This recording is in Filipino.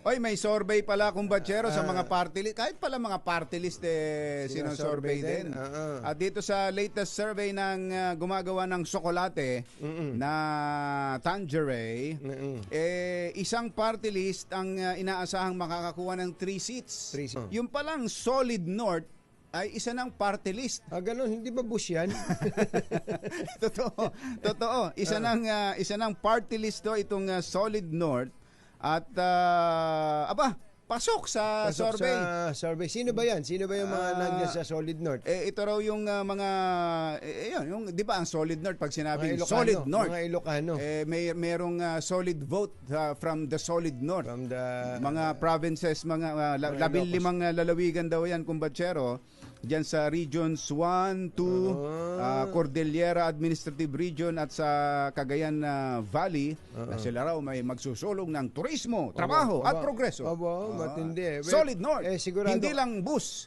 Oy, may survey pala kumbatsero sa mga party list. Kahit pala mga party list sino-survey din. At dito sa latest survey ng gumagawa ng Sokolate na Tangeray, isang party list ang inaasahang makakakuha ng 3 seats. Yung palang Solid North ay isa ng party list. Ganun, hindi ba Bush yan? Totoo. Isa ng party list to itong Solid North. At pasok sa survey. Sa survey. Sino ba yan? Sino ba yung mga nandiyan sa Solid North? Ito raw yung mga yung 'di ba ang Solid North pag sinabing Ilocano, Solid North. Mga Ilocano. Merong solid vote from the Solid North. From the mga provinces, mga 15 lalawigan daw yan kumbatsero. Diyan sa regions 1, 2, Cordillera Administrative Region at sa Cagayan Valley na sila raw may magsusulong ng turismo, trabaho at progreso. Matindi. Solid North. Sigurado, hindi lang bus.